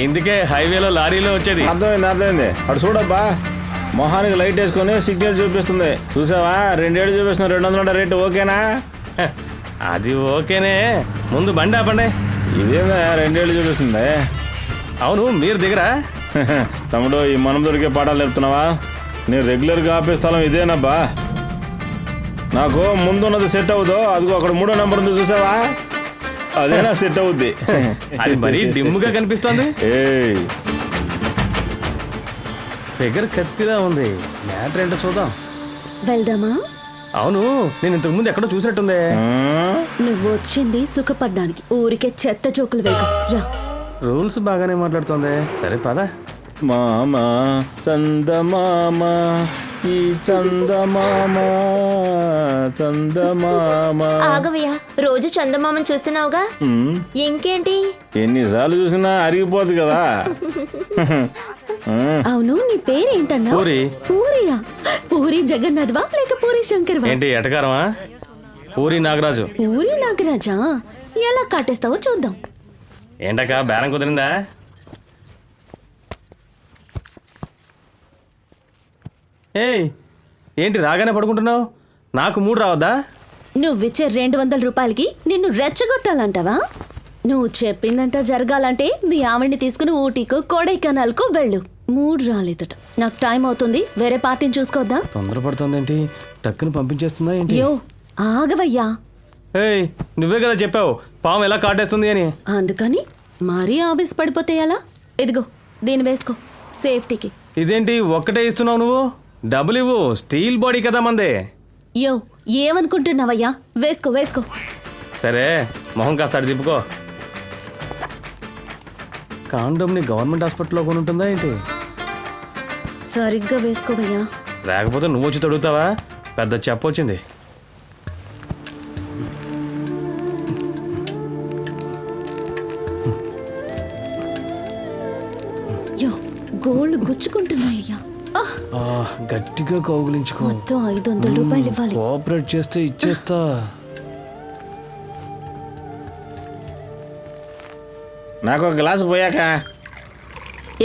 ఇందుకే హైవేలో లారీలో వచ్చేది. అర్థమైంది అటు చూడబ్బా, మొహానికి లైట్ వేసుకొని సిగ్నల్ చూపిస్తుంది చూసావా? 2 ఏళ్ళు చూపిస్తుంది. 200 రేటు ఓకేనా? అది ఓకేనే, ముందు బండి ఆపండి. ఇదేందా 2 ఏళ్ళు చూపిస్తుంది? అవును, మీరు దిగరా? తమ్ముడు, ఈ మనం దొరికే పాఠాలు చెప్తున్నావా? నేను రెగ్యులర్గా ఆపే స్థలం ఇదేనబ్బా. నాకు ముందున్నది సెట్ అవుదో, అదిగో అక్కడ 3వ నెంబర్ ఉంది చూసావా? అదేనా సెట్ అవుద్ది. అది మరీ డిమ్గా కనిపిస్తోంది. ఫిగర్ కత్తిలా ఉంది. మ్యాటర్ ఏంటో చూద్దాం. వెళ్దామా? అవును, నేను ఇంతకు ముందు ఎక్కడో చూసినట్టుందే. నువ్వు వచ్చింది సుఖపడ్డానికి, ఊరికే చెత్త జోకులు వేయకు. రా. రూల్స్ బాగానే మాట్లాడుతోంది. సరే పద. మామా చందమామ, ఈ చందమామ చందమామ. ఆగవయ్యా, రోజు చందమామని చూస్తున్నావుగా, ఇంకేంటి? ఎన్నిసార్లు చూసినా అరిగిపోదు కదా. అవును, నీ పేరేంటన్నా? పూరి. పూరియా? పూరి జగన్నాథ్వా లేక పూరి శంకర్వా? ఏంటి ఎటకారమా? పూరి నాగరాజు. పూరి నాగరాజా? ఎలా కాటేస్తావో చూద్దాం. ఏంటక్క, బేరం కుదిరిందా? ఏయ్, ఏంటి రాగానే పడుకుంటున్నావు? నాకు 3 రావద్దా? నువ్విచ్చే 200 రూపాయలకి నిన్ను రెచ్చగొట్టాలంటావా? నువ్వు చెప్పిందంతా జరగాలంటే మీ ఆవిడ్ని తీసుకుని ఊటీకో కొడైకెనాల్కో వెళ్ళు. 3 రాలేదట. నాకు టైం అవుతుంది, వేరే పార్టీని చూసుకోద్దా? తొందరపడుతోందేంటి? టక్కుని పంపించేస్తుందా ఏంటి? యో ఆగవయ్యా. ఏయ్, నువ్వే కదా చెప్పావు పాము ఎలా కాటేస్తుంది అని. అందుకని మరీ ఆవేశ పడిపోతే ఎలా? ఇదిగో దీన్ని వేసుకో సేఫ్టీకి. ఇదేంటి ఒక్కటే ఇస్తున్నావు నువ్వు? డబ్బులు ఇవ్వు, స్టీల్ బాడీ కదా మందే. యో ఏమనుకుంటున్నావయ్యా? వేసుకో వేసుకో. సరే, మొహం కాస్త అటు తిప్పుకో. కాండోమ్ని గవర్నమెంట్ హాస్పిటల్లో కొని ఉంటుందా ఏంటి? సరిగ్గా వేసుకోవయ్యా. లేకపోతే నువ్వు వచ్చి తొడుగుతావా? పెద్ద చెప్పొచ్చింది. యో గోల్డ్ గుచ్చుకుంటున్నాయ్యా. గట్టిగా కౌగులించుకో. మొత్తం 500 రూపాయలు ఇవ్వాలి. కోఆపరేట్ చేస్తే ఇచ్చేస్తా. నాకు ఒక గ్లాసు పోయాక.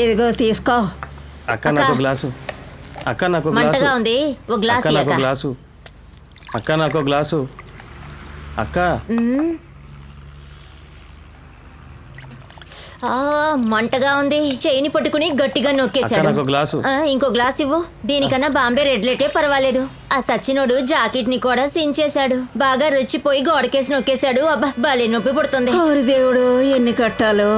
ఇదిగో తీసుకో. అక్క నాకు గ్లాసు. అక్క నాకు మంటగా ఉంది, ఓ గ్లాస్ అక్క నాకు గ్లాసు. అక్క నాకు గ్లాసు. అక్క మంటగా ఉంది. చేయిని పట్టుకుని గట్టిగా నొక్కేశాడు. ఇంకో గ్లాస్ ఇవ్వు. దీనికన్నా బాంబే రెడ్ లైటే పర్వాలేదు. ఆ సచ్చినోడు జాకెట్ ని కూడా సించేశాడు. బాగా రుచిపోయి గోడకేసి నొక్కేశాడు. అబ్బా భలే నొప్పి పుడుతుంది. దేవుడు, ఎన్ని కట్టాలో.